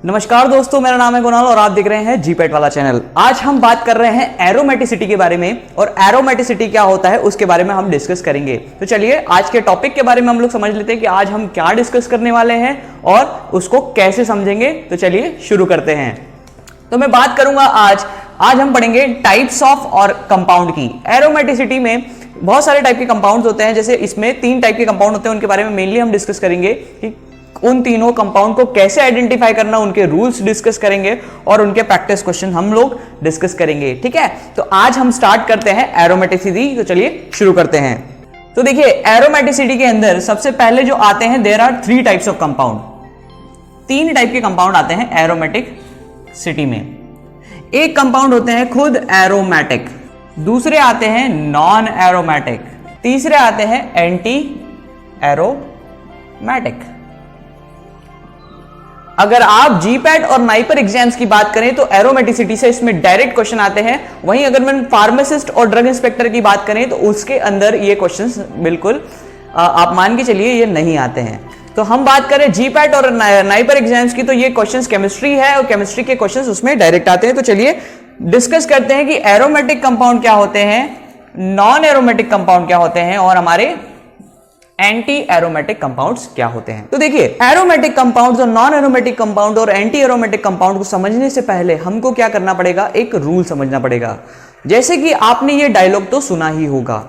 नमस्कार दोस्तों, मेरा नाम है कुणाल और आप देख रहे हैं जीपेट वाला चैनल। आज हम बात कर रहे हैं एरोमेटिसिटी के बारे में और एरोमेटिसिटी क्या होता है उसके बारे में हम डिस्कस करेंगे। तो चलिए आज के टॉपिक के बारे में हम लोग समझ लेते हैं कि आज हम क्या डिस्कस करने वाले हैं और उसको कैसे समझेंगे। तो चलिए शुरू करते हैं। तो मैं बात करूंगा आज हम पढ़ेंगे टाइप्स ऑफ और कंपाउंड की। एरोमेटिसिटी में बहुत सारे टाइप के कंपाउंड्स होते हैं, जैसे इसमें 3 टाइप के कंपाउंड होते हैं, उनके बारे में मेनली हम डिस्कस करेंगे कि उन तीनों कंपाउंड को कैसे आइडेंटिफाई करना, उनके रूल्स डिस्कस करेंगे और उनके प्रैक्टिस क्वेश्चन हम लोग डिस्कस करेंगे। ठीक है, तो आज हम स्टार्ट करते हैं एरोमेटिसिटी। तो चलिए शुरू करते हैं। तो देखिए एरोमेटिसिटी के अंदर सबसे पहले जो आते हैं, there are 3 types of compound. 3 type के कंपाउंड आते हैं एरोमेटिसिटी में। एक कंपाउंड होते हैं खुद एरोमेटिक, दूसरे आते हैं नॉन एरोमेटिक, तीसरे आते हैं एंटी एरोमेटिक। अगर आप जीपैट और नाइपर एग्जाम्स की बात करें तो एरोमेटिसिटी से इसमें डायरेक्ट क्वेश्चन आते हैं। वहीं अगर मैं फार्मासिस्ट और ड्रग इंस्पेक्टर की बात करें तो उसके अंदर ये क्वेश्चंस बिल्कुल आप मान के चलिए ये नहीं आते हैं। तो हम बात करें जीपैट और नाइपर एग्जाम्स की, तो ये क्वेश्चंस केमिस्ट्री है और केमिस्ट्री के क्वेश्चंस उसमें डायरेक्ट आते हैं। तो चलिए डिस्कस करते हैं कि एरोमेटिक कंपाउंड क्या होते हैं, नॉन एरोमेटिक कंपाउंड क्या होते हैं और हमारे एंटी एरोमेटिक कंपाउंड्स क्या होते हैं। तो देखिए एरोमेटिक कंपाउंड्स और नॉन एरोमेटिक कंपाउंड और एंटी एरोमेटिक कंपाउंड को समझने से पहले हमको क्या करना पड़ेगा, एक रूल समझना पड़ेगा। जैसे कि आपने ये डायलॉग तो सुना ही होगा,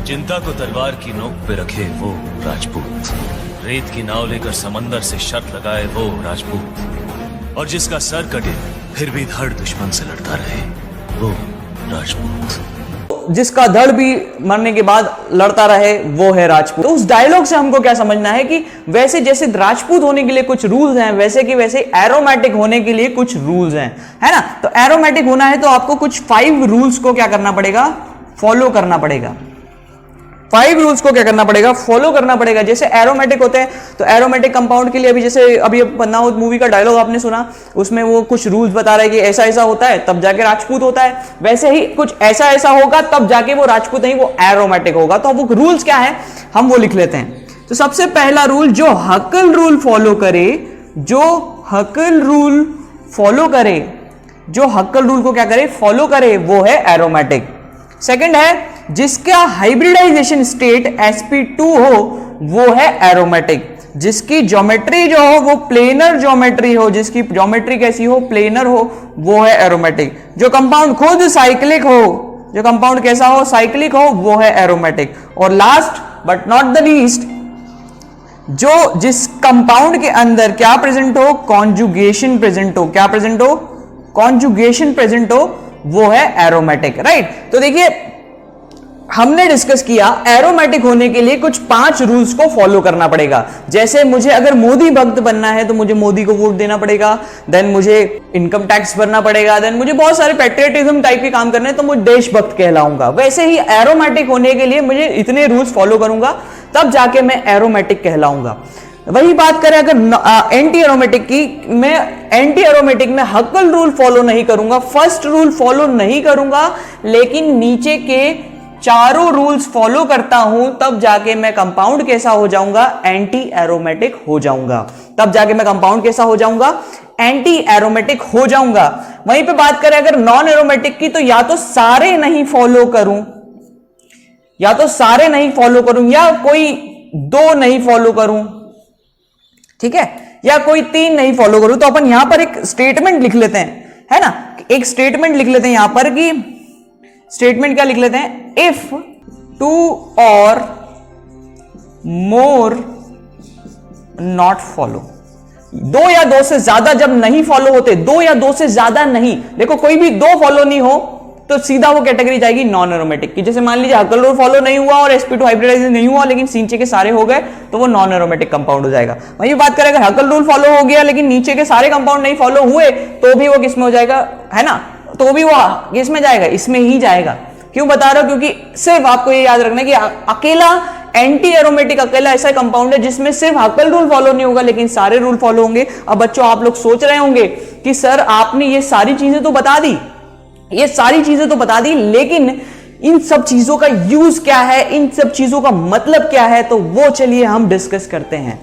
चिंता को तलवार की नोक पे रखे वो राजपूत, रेत की नाव लेकर समंदर से शर्त लगाए वो राजपूत, और जिसका सर कटे फिर भी धड़ दुश्मन से लड़ता रहे वो राजपूत, जिसका धड़ भी मरने के बाद लड़ता रहे वो है राजपूत। तो उस डायलॉग से हमको क्या समझना है कि वैसे जैसे राजपूत होने के लिए कुछ रूल्स हैं, वैसे कि वैसे एरोमेटिक होने के लिए कुछ रूल्स हैं, है ना। तो एरोमेटिक होना है तो आपको कुछ 5 रूल्स को क्या करना पड़ेगा, फॉलो करना पड़ेगा। 5 रूल्स को क्या करना पड़ेगा, फॉलो करना पड़ेगा। जैसे एरोमेटिक होते हैं तो एरोमेटिक कंपाउंड के लिए अभी जैसे अभी बन्नाउत मूवी का डायलॉग आपने सुना, उसमें वो कुछ रूल्स बता रहे हैं कि ऐसा ऐसा होता है तब जाके राजपूत होता है, वैसे ही कुछ ऐसा ऐसा होगा तब जाके वो राजपूत नहीं, वो एरोमेटिक होगा। तो वो रूल्स क्या है हम वो लिख लेते हैं। तो सबसे पहला रूल, जो हकल रूल फॉलो करे, जो हकल रूल फॉलो करे, जो हकल रूल को क्या करे, फॉलो करे, वो है एरोमेटिक। सेकंड है जिसका हाइब्रिडाइजेशन स्टेट sp2 हो वो है एरोमेटिक। जिसकी ज्योमेट्री जो हो वो प्लेनर ज्योमेट्री हो, जिसकी ज्योमेट्री कैसी हो, प्लेनर हो, वो है एरोमेटिक। जो कंपाउंड खुद साइक्लिक हो, जो कंपाउंड कैसा हो, साइक्लिक हो, वो है एरोमेटिक। और last but not the least, जो जिस कंपाउंड के अंदर क्या प्रेजेंट हो, कॉन्जुगेशन प्रेजेंट हो, क्या प्रेजेंट हो, कॉन्जुगेशन प्रेजेंट हो, वो है एरोमेटिक। राइट। तो देखिए हमने डिस्कस किया एरोमेटिक होने के लिए कुछ 5 रूल्स को फॉलो करना पड़ेगा। जैसे मुझे अगर मोदी भक्त बनना है तो मुझे मोदी को वोट देना पड़ेगा, देन मुझे इनकम टैक्स भरना पड़ेगा, देन मुझे बहुत सारे पैट्रियटिज्म टाइप के काम करने हैं तो मैं देशभक्त कहलाऊंगा। वैसे ही एरोमेटिक होने के लिए मुझे इतने रूल्स फॉलो करूंगा तब जाके मैं एरोमेटिक कहलाऊंगा। वही बात करें अगर एंटी एरोमेटिक की, मैं एंटी एरोमेटिक में हकल रूल फॉलो नहीं करूंगा, फर्स्ट रूल फॉलो नहीं करूंगा, लेकिन नीचे के चारों रूल्स फॉलो करता हूं, तब जाके मैं कंपाउंड कैसा हो जाऊंगा, एंटी एरोमेटिक हो जाऊंगा। तब जाके मैं कंपाउंड कैसा हो जाऊंगा, एंटी एरोमेटिक हो जाऊंगा। वहीं पे बात करें अगर नॉन एरोमेटिक की, तो या तो सारे नहीं फॉलो करूं, या तो सारे नहीं फॉलो करूं, या कोई 2 नहीं फॉलो करूं, ठीक है, या कोई 3 नहीं फॉलो करूं। तो अपन यहां पर एक स्टेटमेंट लिख लेते हैं, है ना, एक स्टेटमेंट लिख लेते हैं यहां पर कि स्टेटमेंट क्या लिख लेते हैं, इफ 2 और मोर नॉट फॉलो, 2 या 2 से ज्यादा जब नहीं फॉलो होते, 2 या 2 से ज्यादा नहीं, देखो कोई भी 2 फॉलो नहीं हो तो सीधा वो कैटेगरी जाएगी नॉन एरोमेटिक की। जैसे मान लीजिए हकल रूल फॉलो नहीं हुआ और sp2 हाइब्रिडाइजेशन नहीं हुआ लेकिन नीचे के सारे हो गए तो वो नॉन एरोमेटिक कंपाउंड हो जाएगा। वही बात करें अगर हकल रूल फॉलो हो गया लेकिन नीचे के सारे कंपाउंड नहीं फॉलो हुए तो भी वो किस में हो जाएगा, है ना, तो भी वो किस में जाएगा, इसमें ही जाएगा। क्यों बता रहा हूं, क्योंकि सिर्फ आपको ये याद रखना है कि अकेला एंटी एरोमेटिक अकेला ऐसा कंपाउंड है जिसमें सिर्फ हकल रूल फॉलो नहीं होगा लेकिन सारे रूल फॉलो होंगे। अब बच्चों आप लोग सोच रहे होंगे कि सर आपने ये सारी चीजें तो बता दी, ये सारी चीजें तो बता दी, लेकिन इन सब चीजों का यूज क्या है, इन सब चीजों का मतलब क्या है, तो वो चलिए हम डिस्कस करते हैं।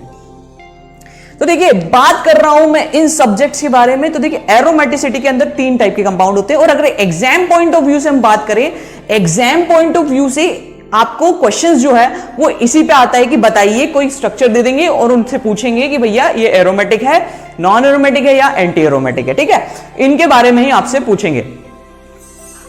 तो देखिए बात कर रहा हूं मैं इन सब्जेक्ट्स के बारे में। तो देखिए एरोमेटिसिटी के अंदर 3 टाइप के कंपाउंड होते हैं, और अगर एग्जाम पॉइंट ऑफ व्यू से हम बात करें, एग्जाम पॉइंट ऑफ व्यू से आपको क्वेश्चंस जो है वो इसी पे आता है कि बताइए, कोई स्ट्रक्चर दे देंगे और उनसे पूछेंगे कि भैया ये एरोमेटिक है, नॉन एरोमेटिक है या एंटी एरोमेटिक है, ठीक है, इनके बारे में ही आपसे पूछेंगे।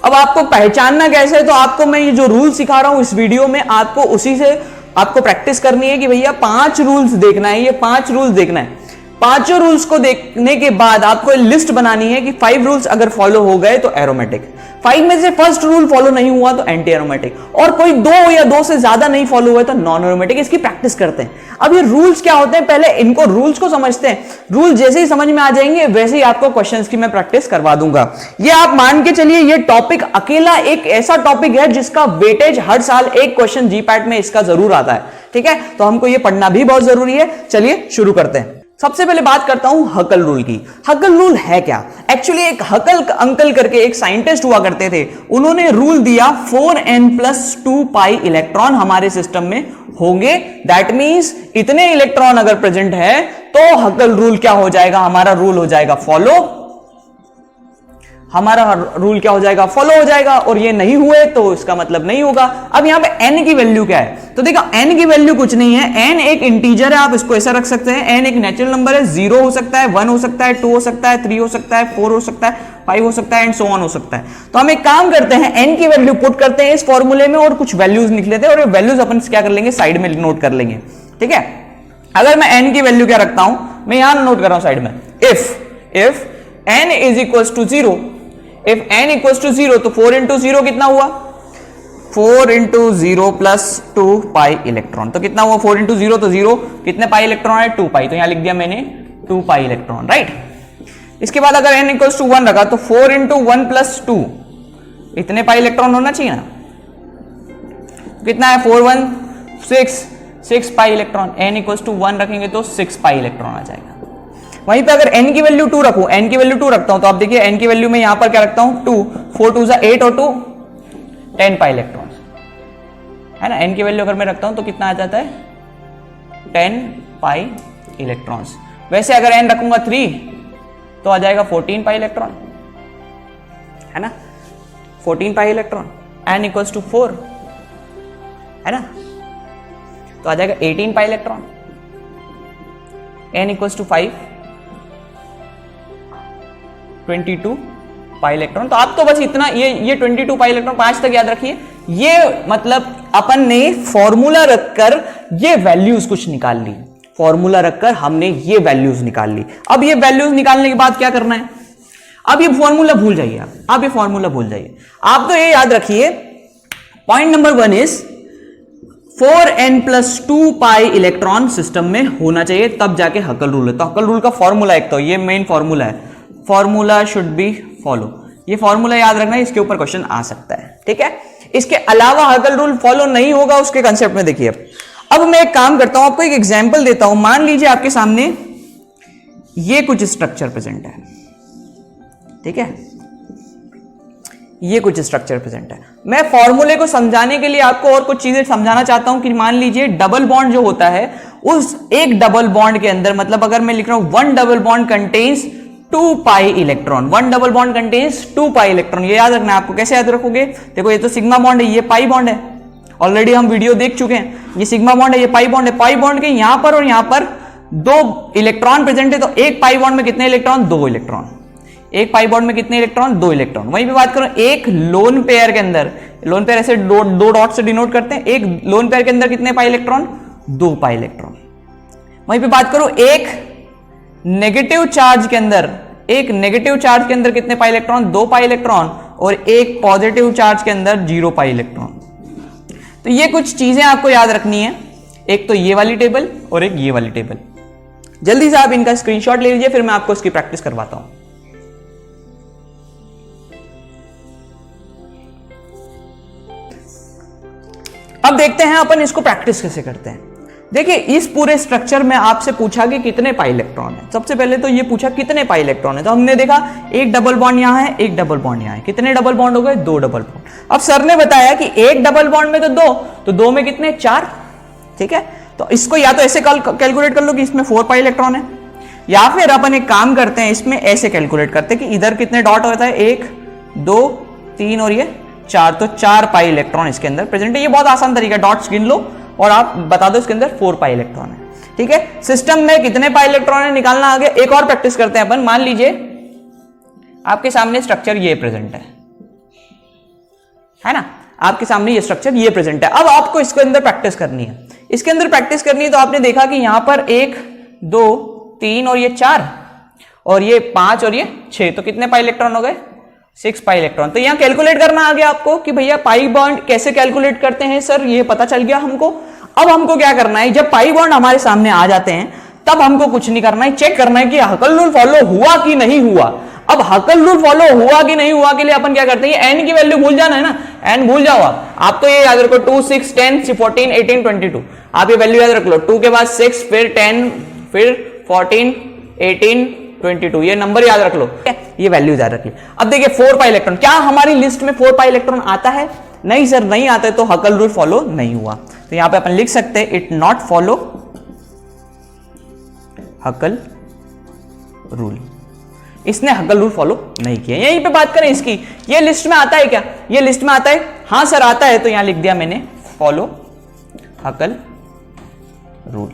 अब आपको पहचानना कैसे है, तो आपको मैं ये जो रूल सिखा रहा हूं इस वीडियो में, आपको उसी से आपको प्रैक्टिस करनी है कि भैया 5 रूल्स देखना है, ये 5 रूल्स देखना है। 5 रूल्स को देखने के बाद आपको लिस्ट बनानी है कि 5 रूल्स अगर फॉलो हो गए तो एरोमेटिक, 5 में से फर्स्ट रूल फॉलो नहीं हुआ तो एंटी एरोमेटिक, और कोई 2 या 2 से ज्यादा नहीं फॉलो हुआ तो नॉन एरोमेटिक। इसकी प्रैक्टिस करते हैं। अब ये रूल्स क्या होते हैं, पहले इनको रूल्स को समझते हैं। रूल जैसे ही समझ में आ जाएंगे वैसे ही आपको क्वेश्चंस की मैं प्रैक्टिस करवा दूंगा। ये आप मान के चलिए ये टॉपिक अकेला एक ऐसा टॉपिक है जिसका वेटेज हर साल एक क्वेश्चन जीपैट में इसका जरूर आता है, ठीक है, तो हमको ये पढ़ना भी बहुत जरूरी है। चलिए शुरू करते हैं। सबसे पहले बात करता हूं हकल रूल की। हकल रूल है क्या? एक्चुअली एक हकल अंकल करके एक साइंटिस्ट हुआ करते थे, उन्होंने रूल दिया 4n+2 पाई इलेक्ट्रॉन हमारे सिस्टम में होंगे। दैट मींस इतने इलेक्ट्रॉन अगर प्रेजेंट है तो हकल रूल क्या हो जाएगा, हमारा रूल हो जाएगा फॉलो, हमारा रूल क्या हो जाएगा, फॉलो हो जाएगा। और ये नहीं हुए तो इसका मतलब नहीं होगा। अब यहां पे n की वैल्यू क्या है, तो देखो n की वैल्यू कुछ नहीं है, n एक इंटीजर है, आप इसको ऐसा रख सकते हैं, n एक नेचुरल नंबर है, 0 हो सकता है, 1 हो सकता है, 2 हो सकता है, 3 हो सकता है, 4 हो सकता है, 5 हो सकता है, एंड सो ऑन हो सकता है। तो हम एक काम करते हैं, n की वैल्यू पुट करते हैं इस फॉर्मूले में और कुछ वैल्यूज लिख लेते हैं, और ये वैल्यूज अपन क्या कर लेंगे, साइड में नोट कर लेंगे, ठीक है। अगर मैं n की वैल्यू क्या रखता हूं, मैं यहां नोट कर रहा हूं साइड में, if n is equal to 0, if n equal to 0 तो 4 इंटू 0 कितना हुआ, 4 इंटू 0 प्लस 2 पाई इलेक्ट्रॉन, तो कितना हुआ 4 इंटू 0 तो 0, कितने पाई इलेक्ट्रॉन है, 2 पाई, तो यहां लिख दिया मैंने 2 पाई इलेक्ट्रॉन, राइट। इसके बाद अगर n इक्वल टू 1 रखा तो 4 इंटू 1 प्लस 2, इतने पाई इलेक्ट्रॉन होना चाहिए ना, कितना है 4 1 6 pi electron, n equal to 1 रखेंगे तो 6 पाई इलेक्ट्रॉन आ जाएगा। वहीं पे अगर n की वैल्यू 2 रखूं, n की वैल्यू 2 रखता हूं तो आप देखिए n की वैल्यू में यहां पर क्या रखता हूं 2, 4 2 8 और 2 10 पाई इलेक्ट्रॉन है ना। n की वैल्यू अगर मैं रखता हूं तो कितना आ जाता है 10 पाई इलेक्ट्रॉन्स। वैसे अगर n रखूंगा 3 तो आ जाएगा 14 पाई इलेक्ट्रॉन, है ना, 14 pi electron. n equals to 4 है ना, तो आ जाएगा 18 pi electron. n equals to 5 22 pi electron. तो आप तो बस इतना ये 22 पाई इलेक्ट्रॉन 5 तक याद रखिए। ये मतलब अपन ने फॉर्मूला रखकर ये वैल्यूज कुछ निकाल ली, फॉर्मूला रखकर हमने ये वैल्यूज निकाल ली। अब ये वैल्यूज निकालने के बाद क्या करना है, अब ये फॉर्मूला भूल जाइए, आप ये फॉर्मूला भूल जाइए। आप तो ये याद रखिए, point number 1 is 4n+2 pi electron system में होना चाहिए, तब जाके हकल रूल है। तो हकल रूल का फॉर्मूला एक तो ये मेन फॉर्मूला है, फॉर्मूला शुड बी फॉलो। ये फॉर्मूला याद रखना है, इसके ऊपर क्वेश्चन आ सकता है, ठीक है। इसके अलावा हकल रूल फॉलो नहीं होगा उसके कंसेप्ट में देखिए। अब मैं एक काम करता हूं, आपको एक एग्जांपल देता हूं। मान लीजिए आपके सामने ये कुछ स्ट्रक्चर प्रेजेंट है, ठीक है, ये कुछ स्ट्रक्चर प्रेजेंट है। मैं फॉर्मूले को समझाने के लिए आपको और कुछ चीजें समझाना चाहता हूं कि मान लीजिए डबल बॉन्ड जो होता है, उस एक डबल बॉन्ड के अंदर, मतलब अगर मैं लिख रहा हूं 1 double bond contains 2 pi electron, 1 double bond contains 2 pi electron. ये याद रखना है आपको। कैसे याद रखोगे, देखो ये तो सिग्मा बॉन्ड है, ये पाई बॉन्ड है, ऑलरेडी हम वीडियो देख चुके हैं। ये सिग्मा बॉन्ड है, ये पाई बॉन्ड है। पाई बॉन्ड के यहां पर और यहां पर 2 इलेक्ट्रॉन प्रेजेंट है, तो एक पाई बॉन्ड में कितने इलेक्ट्रॉन, 2 इलेक्ट्रॉन। एक पाई बॉन्ड में कितने इलेक्ट्रॉन, 2 इलेक्ट्रॉन। वहीं पे बात करो एक लोन पेयर के अंदर, लोन पेयर ऐसे दो डॉट से डिनोट करते हैं, एक लोन पेयर के अंदर कितने पाई इलेक्ट्रॉन, 2 पाई इलेक्ट्रॉन। वहीं पे बात करो एक नेगेटिव चार्ज के अंदर, एक नेगेटिव चार्ज के अंदर कितने पाई इलेक्ट्रॉन, 2 पाई इलेक्ट्रॉन, और एक पॉजिटिव चार्ज के अंदर 0 पाई इलेक्ट्रॉन। तो ये कुछ चीजें आपको याद रखनी है, एक तो ये वाली टेबल और एक ये वाली टेबल। जल्दी से आप इनका स्क्रीनशॉट ले लीजिए, फिर मैं आपको इसकी प्रैक्टिस करवाता हूं। अब देखते हैं अपन इसको प्रैक्टिस कैसे करते हैं। देखिए इस पूरे स्ट्रक्चर में आपसे पूछा कि कितने पाई इलेक्ट्रॉन है। सबसे पहले तो ये पूछा कितने पाई इलेक्ट्रॉन है, तो हमने देखा एक डबल बॉन्ड यहां है, एक डबल बॉन्ड यहां है। कितने डबल बॉन्ड हो गए, 2 डबल बॉन्ड। अब सर ने बताया कि एक डबल बॉन्ड में तो 2, तो 2 में कितने, 4, ठीक है। तो इसको या तो ऐसे कैलकुलेट कर लो कि इसमें 4 पाई इलेक्ट्रॉन है, या फिर अपन एक काम करते हैं, इसमें ऐसे कैलकुलेट करते हैं कि इधर कितने डॉट होता है, 1 2 3 और ये 4, तो 4 पाई इलेक्ट्रॉन इसके अंदर प्रेजेंट है। ये बहुत आसान तरीका है, डॉट्स गिन लो और आप बता दो इसके अंदर 4 पाई इलेक्ट्रॉन है। ठीक है, सिस्टम में कितने पाई इलेक्ट्रॉन है निकालना आगे। एक और प्रैक्टिस करते हैं अपन। मान लीजिए आपके सामने स्ट्रक्चर ये प्रेजेंट है ना, आपके सामने ये स्ट्रक्चर ये प्रेजेंट है। अब आपको इसके अंदर प्रैक्टिस करनी है, इसके अंदर प्रैक्टिस करनी है। तो आपने देखा कि यहां पर 1 2 3 और ये 4 और ये 5 और ये 6, तो कितने पाई इलेक्ट्रॉन हो गए, 6 पाई इलेक्ट्रॉन। तो यहां कैलकुलेट करना आ गया आपको कि भैया पाई बॉन्ड कैसे कैलकुलेट करते हैं सर, ये पता चल गया हमको। अब हमको क्या करना है, जब पाई बॉन्ड हमारे सामने आ जाते हैं तब हमको कुछ नहीं करना है, चेक करना है कि हकल रूल फॉलो हुआ कि नहीं हुआ। अब हकल रूल फॉलो हुआ कि नहीं हुआ के लिए अपन क्या करते हैं, एन की वैल्यू भूल जाना है ना, एन भूल जाओ आप तो ये याद रखो 2 6 10 14 18 22, आप ये वैल्यू याद रख लो। 2 के बाद 6 फिर 10 फिर 14 18 22, ये नंबर याद रख लो, ये वैल्यू याद रख ली। अब देखिए 4 पाई इलेक्ट्रॉन, क्या हमारी लिस्ट में 4 पाई इलेक्ट्रॉन आता है, नहीं सर नहीं आता है, तो हकल रूल फॉलो नहीं हुआ। तो यहां पे अपन लिख सकते हैं इट नॉट फॉलो हकल रूल, इसने हकल रूल फॉलो नहीं किया। यहीं पे बात करें इसकी, ये लिस्ट में आता है क्या, ये लिस्ट में आता है, हां सर आता है, तो यहां लिख दिया मैंने फॉलो हकल रूल।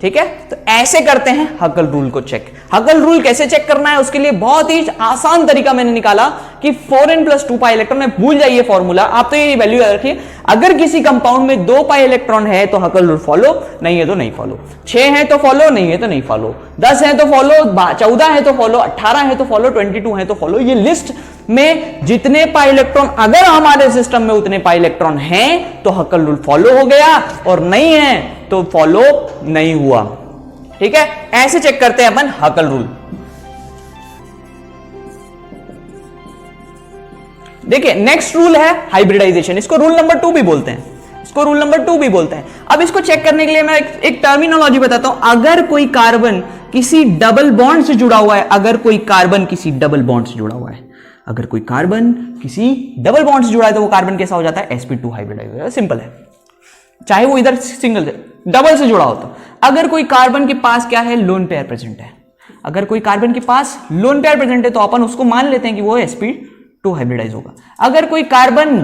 ठीक है, तो ऐसे करते हैं हकल रूल को चेक। हकल रूल कैसे चेक करना है, उसके लिए बहुत ही आसान तरीका मैंने निकाला कि 4n + 2 पाई इलेक्ट्रॉन में, भूल जाइए फॉर्मूला, आप तो ये वैल्यू याद रखिए। अगर किसी कंपाउंड में 2 पाई इलेक्ट्रॉन है तो हकल रूल फॉलो, नहीं है तो नहीं फॉलो। 6 है तो फॉलो, नहीं है तो नहीं फॉलो। 10 है तो फॉलो, 14 है तो फॉलो, 18 है तो फॉलो, 22 है तो फॉलो। ये लिस्ट में जितने पाई इलेक्ट्रॉन, अगर हमारे सिस्टम में उतने पाई इलेक्ट्रॉन हैं तो हकल रूल फॉलो हो गया, और नहीं है तो फॉलो नहीं हुआ। ठीक है, ऐसे चेक करते हैं अपन हकल रूल। देखिए नेक्स्ट रूल है हाइब्रिडाइजेशन, इसको रूल नंबर 2 भी बोलते हैं, इसको रूल नंबर 2 भी बोलते हैं। अब इसको चेक करने के लिए मैं एक टर्मिनोलॉजी बताता हूं। अगर कोई कार्बन किसी डबल बॉन्ड से जुड़ा हुआ है, अगर कोई कार्बन किसी डबल बॉन्ड से जुड़ा हुआ है, अगर कोई कार्बन किसी डबल बॉन्ड से जुड़ा है तो वो कार्बन कैसा हो जाता है, sp2 हाइब्रिडाइज हो जाता है। सिंपल है, चाहे वो इधर सिंगल से डबल से जुड़ा हो। तो अगर कोई कार्बन के पास क्या है, लोन पेयर प्रेजेंट है, अगर कोई कार्बन के पास लोन पेयर प्रेजेंट है तो अपन उसको मान लेते हैं कि वो sp2 हाइब्रिडाइज होगा। अगर कोई कार्बन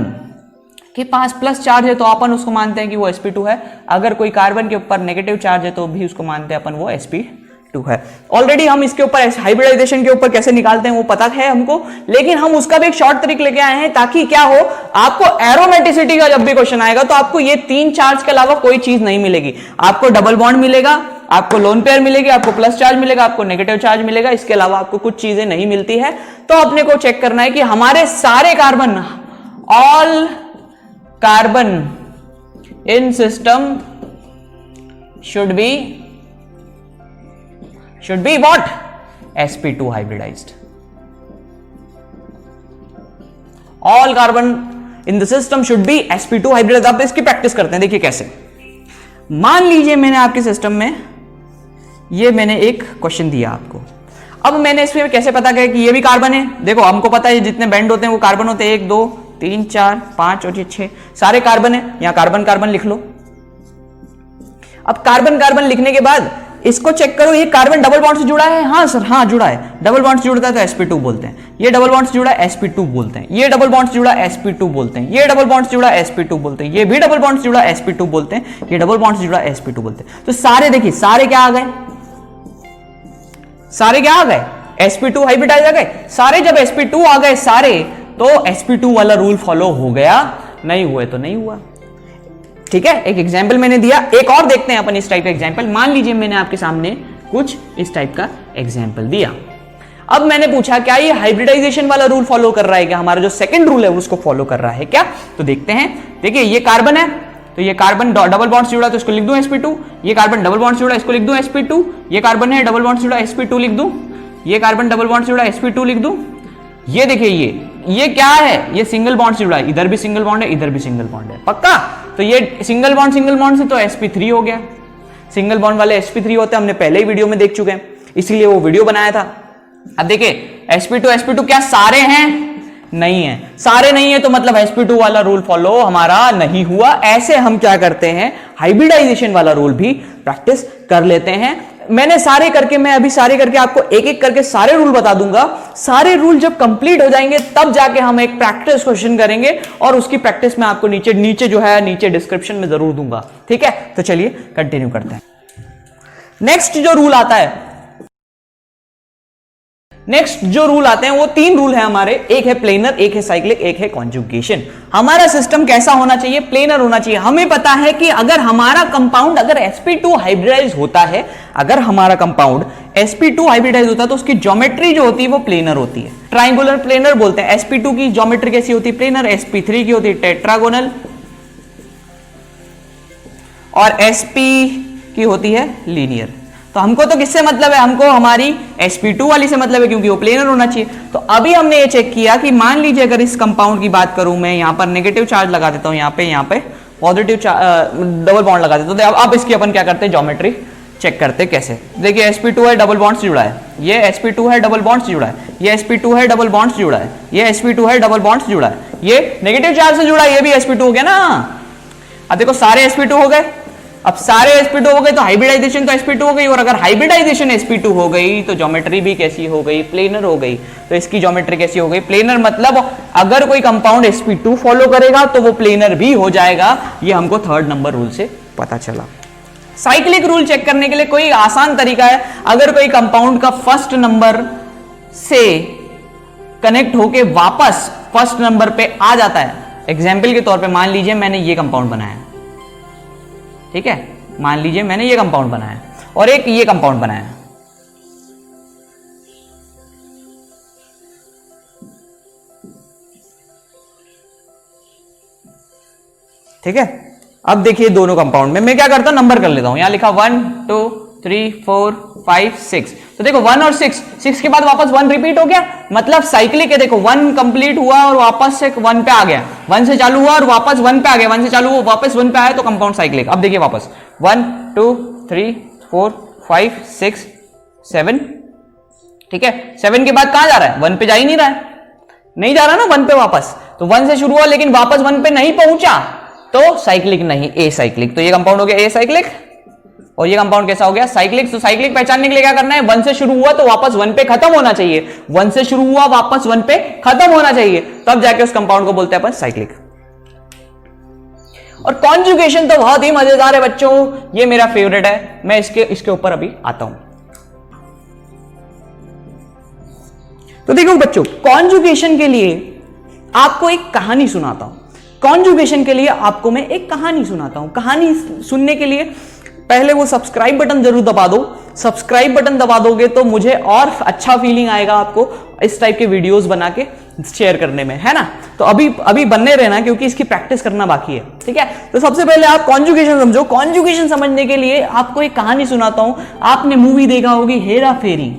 के पास प्लस चार्ज है तो अपन उसको मानते हैं कि वो sp2 है। अगर कोई कार्बन के ऊपर नेगेटिव चार्ज है तो भी उसको मानते हैं अपन वो sp2 है। ऑलरेडी हम इसके ऊपर हाइब्रिडाइजेशन के ऊपर कैसे निकालते हैं वो पता है हमको, लेकिन हम उसका भी एक शॉर्ट तरीका लेके आए हैं ताकि क्या हो, आपको एरोमेटिसिटी का जब भी क्वेश्चन आएगा तो आपको ये 3 चार्ज के अलावा कोई चीज नहीं मिलेगी। आपको डबल बॉन्ड मिलेगा, आपको लोन पेयर मिलेगी, आपको प्लस चार्ज मिलेगा, आपको नेगेटिव चार्ज मिलेगा, इसके अलावा आपको कुछ चीजें नहीं मिलती है। तो अपने को चेक करना है कि हमारे सारे carbon, all carbon in system should be what, sp2 hybridized. All carbon in the system should be sp2 hybridized. अब इसकी प्रैक्टिस करते हैं, देखिए कैसे। मान लीजिए मैंने आपके सिस्टम में ये मैंने एक क्वेश्चन दिया आपको। अब मैंने इसमें कैसे पता किया कि ये भी कार्बन है, देखो हमको पता है जितने बैंड होते हैं वो कार्बन होते हैं, 1 2 3 4 5 और 6 सारे कार्बन है। यहां कार्बन कार्बन लिख लो। अब कार्बन कार्बन लिखने के बाद इसको चेक करो, ये कार्बन डबल बॉन्ड से जुड़ा है, हाँ सर हाँ जुड़ा है, डबल बॉन्ड से जुड़ता है तो sp2 बोलते हैं। ये डबल बॉन्ड से जुड़ा है sp2 बोलते हैं, ये डबल बॉन्ड से जुड़ा sp2 बोलते हैं, ये डबल बॉन्ड से जुड़ा sp2 बोलते हैं, ये भी डबल बॉन्ड से जुड़ा sp2 बोलते हैं, ये डबल बॉन्ड से जुड़ा sp2 बोलते हैं। तो सारे देखिए, सारे क्या आ गए, सारे क्या आ गए, sp2 हाइब्रिडाइज आ गए। सारे जब sp2 आ गए सारे, तो sp2 वाला रूल फॉलो हो गया, नहीं हुए तो नहीं हुआ। ठीक है, एक एग्जाम्पल मैंने दिया, एक और देखते हैं अपन इस टाइप का एग्जाम्पल। मान लीजिए मैंने आपके सामने कुछ इस टाइप का एग्जाम्पल दिया। अब मैंने पूछा क्या ये हाइब्रिडाइजेशन वाला रूल फॉलो कर रहा है क्या, हमारा जो सेकंड रूल है उसको फॉलो कर रहा है क्या। तो देखते हैं, देखिए ये कार्बन है तो ये कार्बन डबल बॉन्ड से जुड़ा तो इसको लिख दूं sp2, ये कार्बन डबल बॉन्ड से जुड़ा इसको लिख दूं sp2, ये कार्बन है डबल बॉन्ड से जुड़ा sp2 लिख दूं, ये कार्बन डबल बॉन्ड से जुड़ा sp2 लिख दूं। ये देखिए ये क्या है, ये सिंगल बॉन्ड से जुड़ा है, इधर भी सिंगल बॉन्ड है, इधर भी सिंगल बॉन्ड है, पक्का। तो ये सिंगल बॉन्ड से तो sp3 हो गया। सिंगल बॉन्ड वाले sp3 होते हैं, हमने पहले ही वीडियो में देख चुके हैं, इसीलिए वो वीडियो बनाया था। अब देखिए sp2 क्या सारे हैं, नहीं है, सारे नहीं है तो मतलब sp2 वाला रूल फॉलो हमारा नहीं हुआ। ऐसे हम क्या करते हैं, हाइब्रिडाइजेशन वाला रूल भी प्रैक्टिस कर लेते हैं मैंने सारे करके, मैं अभी सारे करके आपको एक एक करके सारे रूल बता दूंगा। सारे रूल जब कंप्लीट हो जाएंगे तब जाके हम एक प्रैक्टिस क्वेश्चन करेंगे और उसकी प्रैक्टिस मैं आपको नीचे जो है नीचे डिस्क्रिप्शन में जरूर दूंगा, ठीक है। तो चलिए कंटिन्यू करते हैं। नेक्स्ट जो रूल आता है, नेक्स्ट जो रूल आते हैं वो 3 रूल है हमारे, एक है प्लेनर, एक है साइक्लिक, एक है कॉन्जुगेशन। हमारा सिस्टम कैसा होना चाहिए? प्लेनर होना चाहिए। हमें पता है कि अगर हमारा कंपाउंड अगर sp2 हाइब्रिडाइज होता है, अगर हमारा कंपाउंड sp2 हाइब्रिडाइज होता है तो उसकी ज्योमेट्री जो होती है वो प्लेनर होती है, ट्राइंगुलर प्लेनर बोलते हैं। sp2 की ज्योमेट्री कैसी होती है? प्लेनर। sp3 की होती है टेट्रागोनल और sp की होती है लीनियर। तो हमको तो किससे मतलब है? हमको हमारी sp2 वाली से मतलब है, क्योंकि वो प्लेनर होना चाहिए। तो अभी हमने ये चेक किया कि मान लीजिए अगर इस कंपाउंड की बात करूं, मैं यहां पर नेगेटिव चार्ज लगा देता हूं, यहां पे पॉजिटिव डबल बॉन्ड लगा देता हूं। तो अब इसकी अपन क्या करते हैं? ज्योमेट्री चेक करते हैं। कैसे? देखिए sp2 है, डबल बॉन्ड से जुड़ा है, ये sp2 है, डबल बॉन्ड से जुड़ा है, ये sp2 है, डबल बॉन्ड से जुड़ा है, ये sp2 है, डबल बॉन्ड से जुड़ा है, ये नेगेटिव चार्ज से जुड़ा है, ये भी sp2 हो गया ना। अब देखो सारे sp2 हो गए। अब सारे sp2 हो गए तो हाइब्रिडाइजेशन तो sp2 हो गई, और अगर हाइब्रिडाइजेशन sp2 हो गई तो ज्योमेट्री भी कैसी हो गई? प्लेनर हो गई। तो इसकी ज्योमेट्री कैसी हो गई? प्लेनर। मतलब अगर कोई कंपाउंड sp2 फॉलो करेगा तो वो प्लेनर भी हो जाएगा। ये हमको 3rd नंबर रूल से पता चला। साइक्लिक रूल चेक करने के लिए कोई आसान तरीका है। अगर कोई कंपाउंड का फर्स्ट नंबर से कनेक्ट होके वापस फर्स्ट नंबर पे आ जाता है, एग्जाम्पल के तौर पे मान लीजिए मैंने ये कंपाउंड बनाया, ठीक है, मान लीजिए मैंने ये कंपाउंड बनाया और एक ये कंपाउंड बनाया, ठीक है। अब देखिए दोनों कंपाउंड में मैं क्या करता हूं? नंबर कर लेता हूं। यहां लिखा 1 2 3 4 5 6। तो देखो 1 और 6 के बाद वापस 1 रिपीट हो गया, मतलब साइक्लिक है। देखो 1 कंप्लीट हुआ और वापस से 1 पे आ गया, 1 से चालू हुआ और वापस 1 पे आ गया, 1 से चालू हुआ वापस 1 पे आया, तो कंपाउंड साइक्लिक। अब देखिए वापस 1 2 3 4 5 6 7, ठीक है। 7 के बाद कहां जा रहा है? 1 पे जा ही नहीं रहा है, नहीं जा रहा ना 1 पे वापस। तो 1 से शुरू हुआ लेकिन वापस 1 पे नहीं पहुंचा, तो साइक्लिक नहीं, ए साइक्लिक। तो ये कंपाउंड हो गया ए साइक्लिक और ये कंपाउंड कैसा हो गया? साइक्लिक। तो साइक्लिक पहचानने के लिए क्या करना है? 1 से शुरू हुआ तो वापस 1 पे खत्म होना चाहिए, 1 से शुरू हुआ वापस 1 पे खत्म होना चाहिए, तब जाके उस कंपाउंड को बोलते हैं अपन साइक्लिक। और कॉन्जुगेशन तो बहुत ही मजेदार है बच्चों, ये मेरा फेवरेट है। मैं इसके ऊपर अभी आता हूं। तो देखो बच्चों, कॉन्जुगेशन के लिए आपको एक कहानी सुनाता हूं। कॉन्जुगेशन के लिए आपको मैं एक कहानी सुनाता हूं। कहानी सुनने के लिए पहले वो सब्सक्राइब बटन जरूर दबा दो। सब्सक्राइब बटन दबा दोगे तो मुझे और अच्छा फीलिंग आएगा आपको इस टाइप के वीडियोस बना के शेयर करने में, है ना। तो अभी बनने रहना, क्योंकि इसकी प्रैक्टिस करना बाकी है, ठीक है। तो सबसे पहले आप कॉन्जुगेशन समझो। कॉन्जुगेशन समझने के लिए आपको एक कहानी सुनाता हूं। आपने मूवी देखा होगी हेरा फेरी,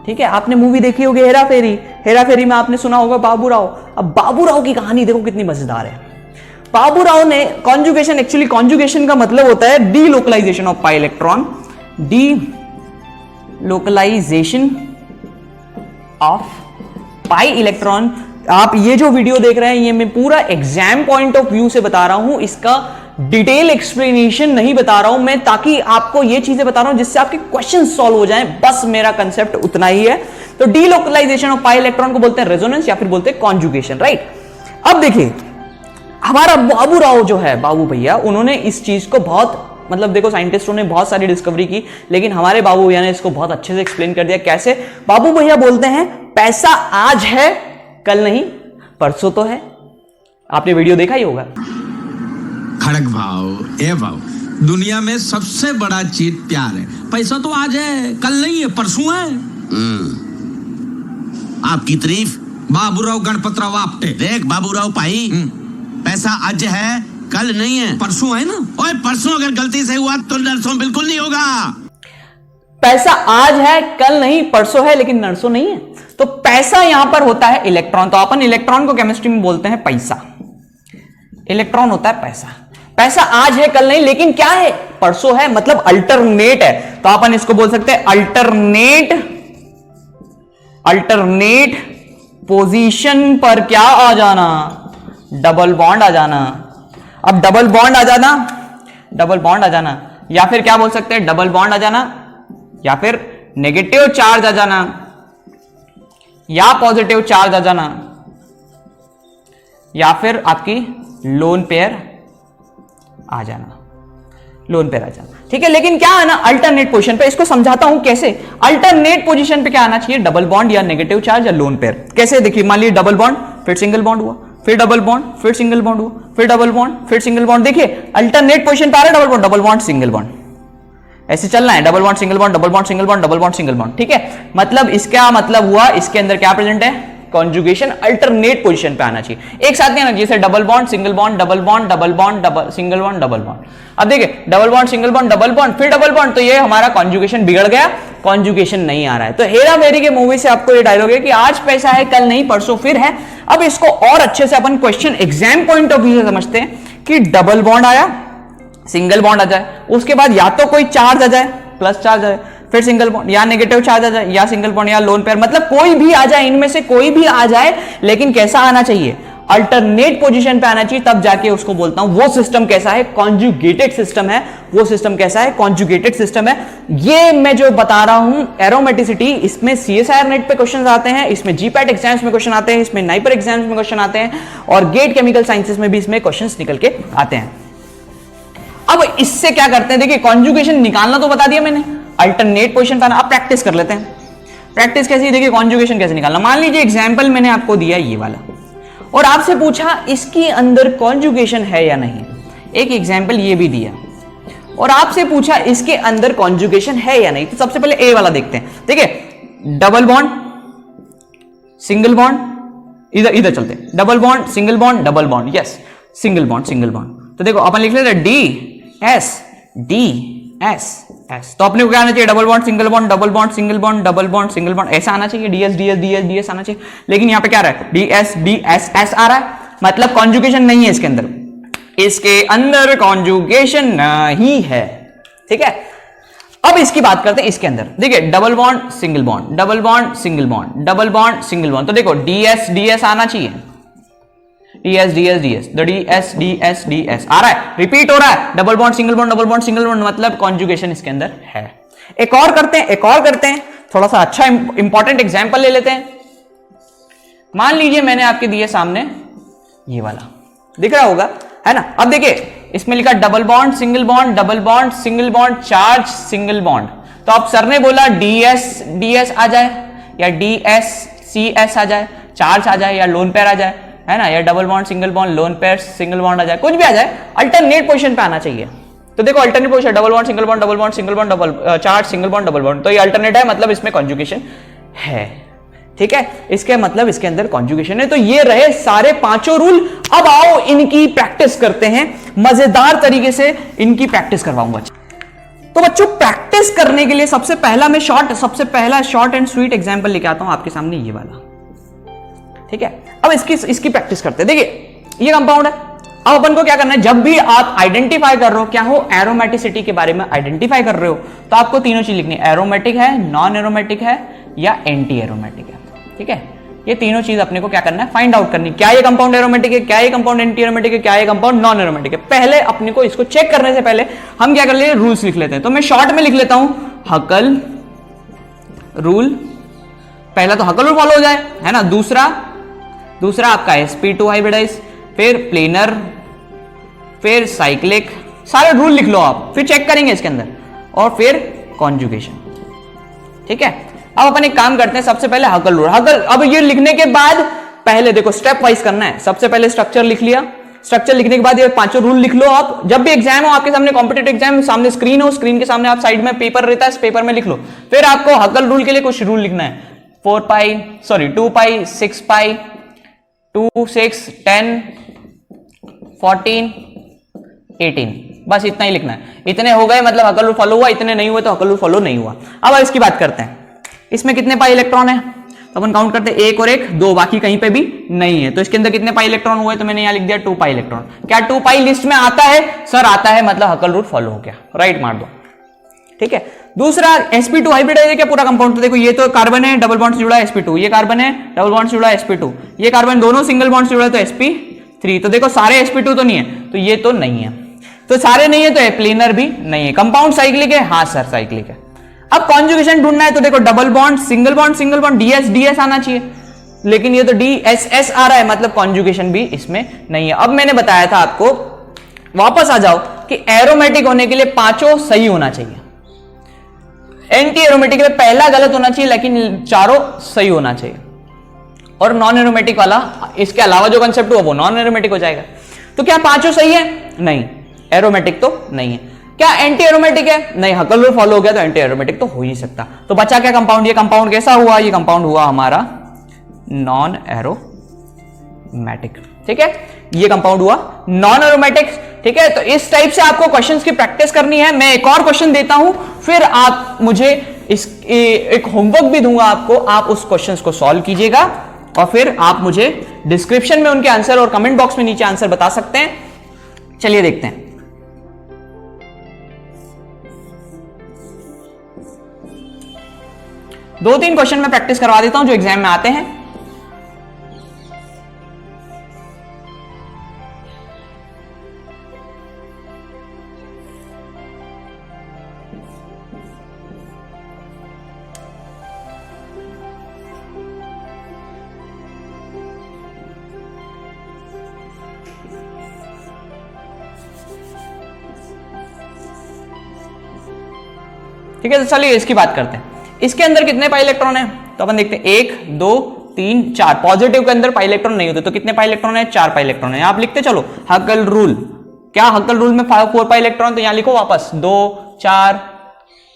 ठीक है, आपने मूवी देखी होगी हेरा फेरी। हेरा फेरी में आपने सुना होगा बाबूराव। अब बाबूराव की कहानी देखो कितनी मजेदार है। बाबूराव ने कॉन्जुगेशन, एक्चुअली कॉन्जुगेशन का मतलब होता है delocalization of pi electron, delocalization of pi electron. आप ये जो वीडियो देख रहे हैं ये मैं पूरा एग्जाम पॉइंट ऑफ व्यू से बता रहा हूं, इसका डिटेल एक्सप्लेनेशन नहीं बता रहा हूं मैं, ताकि आपको ये चीजें बता रहा हूं जिससे आपके क्वेश्चन सॉल्व हो जाएं, बस मेरा कंसेप्ट उतना ही है। तो delocalization of pi electron को बोलते हैं रेजोनेंस या फिर बोलते हैं कॉन्जुगेशन, राइट। अब देखिए हमारा बाबूराव जो है, बाबू भैया, उन्होंने इस चीज को बहुत, मतलब देखो साइंटिस्टों ने बहुत सारी डिस्कवरी की, लेकिन हमारे बाबू भैया ने इसको बहुत अच्छे से एक्सप्लेन कर दिया। कैसे? बाबू भैया बोलते हैं पैसा आज है कल नहीं, परसों तो है। आपने वीडियो देखा ही होगा। खड़क भाव, ए भाव, दुनिया में सबसे बड़ा चीज प्यार है। पैसा तो आज है कल नहीं है, परसों है। आपकी तारीफ बाबूराव गणपतराव आपटे। देख बाबूराव भाई, पैसा आज है कल नहीं है, परसों है ना। ओए परसों अगर गलती से हुआ तो नरसों बिल्कुल नहीं होगा। पैसा आज है कल नहीं, परसों है लेकिन नरसों नहीं है। तो पैसा यहां पर होता है इलेक्ट्रॉन। तो अपन इलेक्ट्रॉन को केमिस्ट्री में बोलते हैं पैसा। इलेक्ट्रॉन होता है पैसा। पैसा आज है कल नहीं, लेकिन क्या है? परसों है, मतलब अल्टरनेट है। तो अपन इसको बोल सकते हैं अल्टरनेट पोजीशन पर क्या आ जाना? डबल बॉन्ड आ जाना। अब डबल बॉन्ड आ जाना, या फिर क्या बोल सकते हैं? डबल बॉन्ड आ जाना, या फिर नेगेटिव चार्ज आ जाना या पॉजिटिव चार्ज आ जाना या फिर आपकी लोन पेयर आ जाना, लोन पेयर आ जाना। ठीक है, लेकिन क्या आना अल्टरनेट पोजीशन पे, इसको समझाता हूं कैसे। अल्टरनेट पोजीशन पे क्या आना चाहिए, डबल बॉन्ड या नेगेटिव चार्ज या लोन पेयर। कैसे देखिए, मान लीजिए डबल बॉन्ड फिर सिंगल बॉन्ड हुआ, फिर डबल बॉन्ड फिर सिंगल बॉन्ड हुआ, फिर डबल बॉन्ड फिर सिंगल बॉन्ड। देखिए अल्टरनेट पोजीशन पे आ रहा है डबल बॉन्ड सिंगल बॉन्ड, ऐसे चलना है, double bond single bond double bond single bond double bond single bond. ठीक है, मतलब इसका मतलब हुआ इसके अंदर क्या प्रेजेंट है, कॉन्जुगेशन अल्टरनेट पोजीशन पे आना चाहिए, एक साथ नहीं आना चाहिए। जैसे double bond single bond double bond double bond double single bond double bond. अब देखिए double bond single bond double bond फिर डबल बॉन्ड, तो ये हमारा कॉन्जुगेशन बिगड़ गया, कॉन्जुगेशन नहीं आ रहा है। तो हेरा फेरी के मूवी से आपको ये डायलॉग है कि आज पैसा है कल नहीं परसों फिर है। अब इसको और अच्छे से अपन question exam point of view से समझते हैं कि डबल बॉन्ड आया, सिंगल बॉन्ड आ जाए, उसके बाद या तो कोई चार्ज आ जाए, प्लस चार्ज आ जाए, फिर सिंगल बॉन्ड या नेगेटिव चार्ज आ जाए, या सिंगल बॉन्ड या लोन पेयर, मतलब कोई भी आ जाए, इनमें से कोई भी आ जाए, लेकिन कैसा आना चाहिए, अल्टरनेट पोजीशन पे आना चाहिए, तब जाके उसको बोलता हूं वो सिस्टम कैसा है, कॉन्जुगेटेड सिस्टम है। वो सिस्टम कैसा है, कॉन्जुगेटेड सिस्टम है। ये मैं जो बता रहा हूं एरोमेटिसिटी, इसमें सीएसआईआर नेट पे क्वेश्चन आते हैं, इसमें जीपैट एग्जाम्स में क्वेश्चन आते हैं, इसमें नाइपर एग्जाम्स में क्वेश्चन आते हैं, और गेट केमिकल साइंसेस में भी इसमें क्वेश्चन निकल के आते हैं। अब इससे क्या करते हैं, देखिए कॉन्जुगेशन निकालना तो बता दिया मैंने, अल्टरनेट पोजीशन पर। अब प्रैक्टिस कर लेते हैं। प्रैक्टिस कैसी, देखिए कॉन्जुगेशन कैसे निकालना। मान लीजिए एग्जांपल मैंने आपको दिया ये वाला, और आपसे पूछा इसके अंदर कॉन्जुगेशन है या नहीं। एक एग्जांपल ये भी दिया और आपसे पूछा इसके अंदर कॉन्जुगेशन है या नहीं। तो सबसे पहले ए वाला देखते हैं। देखिए डबल बॉन्ड सिंगल बॉन्ड, इधर चलते हैं, double bond single bond double bond, yes single bond single bond. तो देखो अपन लिख लेते हैं डी एस एस, तो अपने को क्या आना चाहिए, double bond single bond double bond single bond double bond single bond, ऐसा आना चाहिए, डीएस डीएस डीएस डीएस आना चाहिए। लेकिन यहां पे क्या रहा है, डी एस एस आ रहा है, मतलब कॉन्जुगेशन नहीं है इसके अंदर, इसके अंदर कॉन्जुगेशन नहीं है। ठीक है, अब इसकी बात करते हैं इसके अंदर। देखिए double bond single bond double bond single bond double bond single bond, तो देखो डीएस डीएस आना चाहिए, DS DS DS DS DS DS आ रहा है, रिपीट हो रहा है, double bond single bond double bond single bond, मतलब कॉन्जुगेशन इसके अंदर है। एक और करते हैं, थोड़ा सा अच्छा इंपॉर्टेंट एग्जांपल ले लेते हैं। मान लीजिए मैंने आपके दिए सामने ये वाला, दिख रहा होगा है ना। अब देखिए इसमें लिखा double bond single bond double bond single bond charge single bond. तो अब सर ने बोला डीएस डीएस आ जाए या डीएस सीएस आ जाए, चार्ज आ जाए या लोन पेयर आ जाए, है ना, या double bond single bond lone pair single bond आ जाए, कुछ भी आ जाए, अल्टरनेट पोजीशन पे आना चाहिए। तो देखो alternate position double bond single bond double bond single bond double charge single bond double bond, तो ये अल्टरनेट है, मतलब इसमें कॉन्जुगेशन है। ठीक है, इसके मतलब इसके अंदर कॉन्जुगेशन है। तो ये रहे सारे पांचों रूल। अब आओ इनकी प्रैक्टिस करते हैं, मजेदार तरीके से इनकी प्रैक्टिस करवाऊंगा। तो बच्चों प्रैक्टिस करने के लिए सबसे पहला शॉर्ट एंड स्वीट एग्जांपल लेके आता हूं आपके सामने, ये वाला। ठीक है, अब इसकी प्रैक्टिस करते हैं। देखिए ये कंपाउंड है। अब अपन को क्या करना है, जब भी आप आइडेंटिफाई कर रहे हो, क्या हो, एरोमेटिसिटी के बारे में आइडेंटिफाई कर रहे हो, तो आपको तीनों चीज लिखनी है, एरोमेटिक है, नॉन एरोमेटिक है या एंटी एरोमेटिक है। ठीक है, ये तीनों चीज अपने को क्या करना है, फाइंड आउट करनी, क्या ये कंपाउंड एरोमेटिक है, क्या ये कंपाउंड एंटी एरोमेटिक है, क्या ये कंपाउंड नॉन एरोमेटिक है। पहले अपने को इसको चेक करने से पहले हम क्या कर लेते हैं, रूल्स लिख लेते हैं। तो मैं शॉर्ट में लिख लेता हूं हकल रूल। पहला तो हकल रूल फॉलो हो जाए, है ना। दूसरा आपका sp2 हाइब्रिडाइज, फिर प्लेनर, फिर साइक्लिक, सारे रूल लिख लो आप, फिर चेक करेंगे इसके अंदर, और फिर कॉन्जुगेशन। ठीक है, अब अपन एक काम करते हैं, सबसे पहले हकल रूल। अब ये लिखने के बाद पहले देखो स्टेप वाइज करना है। सबसे पहले स्ट्रक्चर लिख लिया, स्ट्रक्चर लिखने के बाद ये पांचों रूल लिख लो आप। जब भी एग्जाम हो आपके सामने, कॉम्पिटिटिव एग्जाम सामने स्क्रीन हो, स्क्रीन के सामने आप साइड में पेपर रहता है, इस पेपर में लिख लो। फिर आपको हकल रूल के लिए कुछ रूल लिखना है, 2 पाई 6 पाई 2 6 10 14 18, बस इतना ही लिखना है। इतने हो गए मतलब हकल रूल फॉलो हुआ, इतने नहीं हुए तो हकल रूल फॉलो नहीं हुआ। अब इसकी बात करते हैं, इसमें कितने पाई इलेक्ट्रॉन है, तो अपन काउंट करते हैं, 1 और 1 2, बाकी कहीं पे भी नहीं है। तो इसके अंदर कितने पाई इलेक्ट्रॉन हुए, तो मैंने यहां लिख दिया 2 पाई इलेक्ट्रॉन। क्या 2 पाई लिस्ट में आता है, सर आता है, मतलब हकल रूल फॉलो हो गया, राइट मार दो। ठीक है, दूसरा sp2 हाइब्रिडाइज है क्या पूरा कंपाउंड। तो देखो ये तो कार्बन है, डबल बॉन्ड से जुड़ा है sp2, ये कार्बन है, डबल बॉन्ड से जुड़ा है sp2, ये कार्बन दोनों सिंगल बॉन्ड से जुड़ा है तो sp3। तो देखो सारे sp2 तो नहीं है, तो ये तो नहीं है, तो सारे नहीं है, तो प्लेनर भी नहीं है। कंपाउंड साइक्लिक है, हाँ सर साइक्लिक है। अब कॉन्जुगेशन ढूंढना है तो देखो double bond single bond ds आना चाहिए, लेकिन ये तो DSS आ रहा है, मतलब कॉन्जुगेशन भी इसमें नहीं है। अब मैंने बताया था आपको, वापस आ जाओ, कि एरोमेटिक होने के लिए पांचों सही होना चाहिए। एंटी एरोमेटिक में पहला गलत होना चाहिए, लेकिन चारों सही होना चाहिए। और नॉन एरोमेटिक वाला, इसके अलावा जो कंसेप्ट हुआ वो नॉन एरोमेटिक हो जाएगा। तो क्या पांचों सही है? नहीं, एरोमेटिक तो नहीं है। क्या एंटी एरोमेटिक है? नहीं, हकल रूल फॉलो हो गया तो एंटी एरोमेटिक तो हो ही सकता। तो बचा क्या कंपाउंड? ये कंपाउंड कैसा हुआ? ये कंपाउंड हुआ हमारा नॉन एरोमेटिक। ठीक है, ये कंपाउंड हुआ नॉन एरोमेटिक। ठीक है, तो इस टाइप से आपको क्वेश्चंस की प्रैक्टिस करनी है। मैं एक और क्वेश्चन देता हूं, फिर आप मुझे एक होमवर्क भी दूंगा आपको, आप उस क्वेश्चंस को सॉल्व कीजिएगा और फिर आप मुझे डिस्क्रिप्शन में उनके आंसर और कमेंट बॉक्स में नीचे आंसर बता सकते हैं। चलिए देखते हैं। दो तीन क्वेश्चन मैं प्रैक्टिस करवा देता हूं जो एग्जाम में आते हैं। ठीक है, तो चलिए इसकी बात करते हैं। इसके अंदर कितने पाई इलेक्ट्रॉन है? तो अपन देखते हैं 1 2 3 4। पॉजिटिव के अंदर पाई इलेक्ट्रॉन नहीं होते, तो कितने पाई इलेक्ट्रॉन है? 4 पाई इलेक्ट्रॉन है। आप लिखते चलो हकल रूल। क्या हकल रूल में 4 पाई इलेक्ट्रॉन? तो यहां लिखो वापस 2 4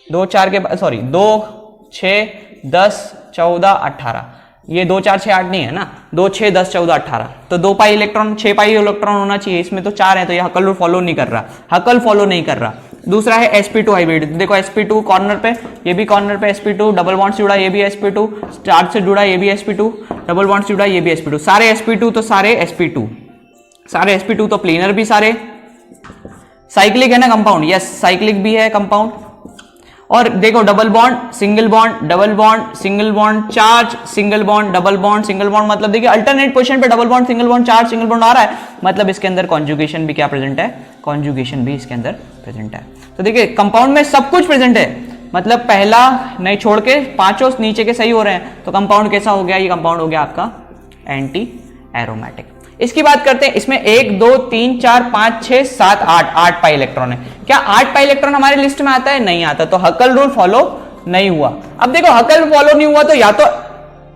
2 4 के सॉरी 2 6 10 14 18। ये 2 4 6 8 नहीं है ना, 2 6 10 14 18। तो 2 पाई इलेक्ट्रॉन 6 पाई इलेक्ट्रॉन होना चाहिए, इसमें तो 4 है, तो ये हकल रूल फॉलो नहीं कर रहा, हकल फॉलो नहीं कर रहा। दूसरा है sp2 हाइब्रिड। देखो sp2 कॉर्नर पे, ये भी कॉर्नर पे sp2, डबल बॉन्ड से जुड़ा ये भी sp2, चार्ज से जुड़ा ये भी sp2, डबल बॉन्ड से जुड़ा ये भी sp2। सारे sp2 तो सारे sp2, सारे sp2 तो प्लेनर भी सारे। साइक्लिक है ना कंपाउंड? यस, साइक्लिक भी है कंपाउंड। और देखो double bond single bond, double bond single bond, charge single bond, double bond single bond, मतलब देखिए अल्टरनेट पोजीशन पे double bond single bond charge single bond आ रहा है, मतलब इसके अंदर कॉन्जुगेशन भी क्या प्रेजेंट है? कॉन्जुगेशन भी इसके अंदर प्रेजेंट है। तो देखिए कंपाउंड में सब कुछ प्रेजेंट है, मतलब पहला नहीं छोड़ के पांचों नीचे के सही हो रहे हैं, तो कंपाउंड कैसा हो गया? ये कंपाउंड हो गया आपका एंटी एरोमेटिक। इसकी बात करते हैं। इसमें 1 2 3 4 5 6 7 8 पाई इलेक्ट्रॉन है। क्या 8 पाई इलेक्ट्रॉन हमारे लिस्ट में आता है? नहीं आता, तो हकल रूल फॉलो नहीं हुआ। अब देखो हकल फॉलो नहीं हुआ तो या तो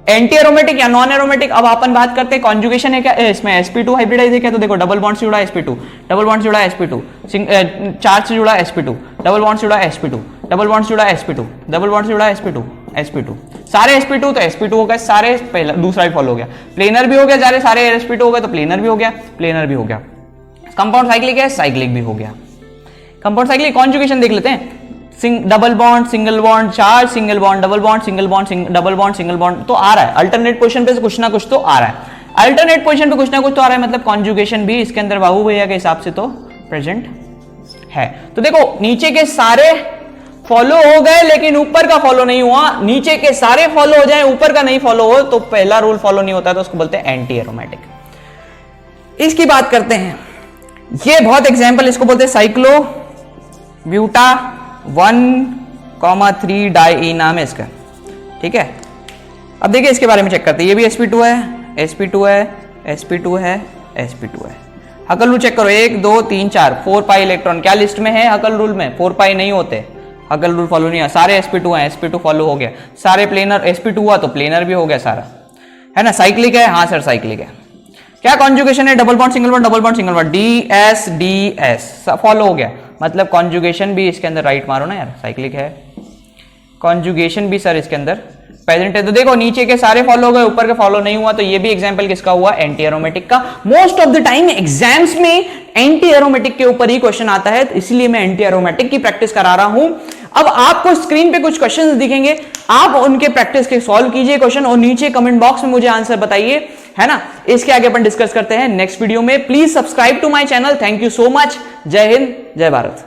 एंटी एरोमेटिक या नॉन एरोमेटिक। अब अपन बात करते हैं कॉन्जुगेशन है क्या इसमें? sp2 हाइब्रिडाइज है क्या? तो देखो डबल बॉन्ड से जुड़ा sp2, डबल बॉन्ड से जुड़ा sp2, चार्ज से जुड़ा sp2, डबल बॉन्ड से जुड़ा sp2, डबल बॉन्ड से जुड़ा sp2, डबल बॉन्ड से जुड़ा sp2, सारे sp2 तो sp2 हो गए सारे, पहला दूसरा भी फॉलो हो गया, प्लेनर भी हो गया, सारे sp2 हो गए तो प्लेनर भी हो गया, प्लेनर भी हो गया। कंपाउंड साइक्लिक है, साइक्लिक भी हो गया। कंपाउंड साइक्लिक कॉन्जुगेशन देख लेते हैं। Double bond single bond charge single bond double bond single bond double bond single bond तो आ रहा है। अल्टरनेट पोजीशन पे कुछ ना कुछ तो आ रहा है, अल्टरनेट पोजीशन पे कुछ ना कुछ तो आ रहा है, मतलब कॉन्जुगेशन भी इसके अंदर बाहु भैया के हिसाब से तो प्रेजेंट है। तो देखो नीचे के सारे फॉलो हो गए लेकिन ऊपर का फॉलो नहीं हुआ। नीचे के सारे फॉलो हो जाए ऊपर का नहीं फॉलो हो तो पहला रूल फॉलो नहीं होता, तो उसको बोलते हैं एंटी एरोमेटिक। इसकी बात करते हैं, ये बहुत एग्जाम्पल, इसको बोलते हैं साइक्लो ब्यूटा 1,3 डाई नाम है इसका। ठीक है, अब देखिए इसके बारे में चेक करते हैं। ये भी sp2 है, sp2 है, sp2 है, sp2 है। हकल रूल चेक करो, 1 2 3 4 4 पाई इलेक्ट्रॉन क्या लिस्ट में है? हकल रूल में 4 पाई नहीं होते, हकल रूल फॉलो नहीं है। सारे sp2 हैं, sp2 फॉलो हो गया। सारे प्लेनर sp2 हुआ तो प्लेनर भी हो गया सारा, है ना। साइक्लिक है, हाँ सर साइक्लिक है। क्या कॉन्जुगेशन है? Double bond single bond double bond single bond ds ds follow हो गया, मतलब कॉन्जुगेशन भी इसके अंदर राइट मारो ना यार, साइक्लिक है। कॉन्जुगेशन भी सर इसके अंदर प्रेजेंट है। तो देखो नीचे के सारे फॉलो हो गए, ऊपर के फॉलो नहीं हुआ, तो ये भी एग्जांपल किसका हुआ? एंटी एरोमेटिक का। Most of the time exams में एंटी एरोमेटिक के ऊपर ही क्वेश्चन आता है, इसलिए मैं एंटी एरोमेटिक की प्रैक्टिस करा रहा हूं। अब आपको स्क्रीन पे कुछ क्वेश्चंस दिखेंगे, आप उनके प्रैक्टिस के सॉल्व कीजिए क्वेश्चन और नीचे कमेंट बॉक्स में मुझे आंसर बताइए, है ना। इसके आगे अपन डिस्कस करते हैं नेक्स्ट वीडियो में। Please subscribe to my channel. Thank you so much. जय हिंद, जय भारत।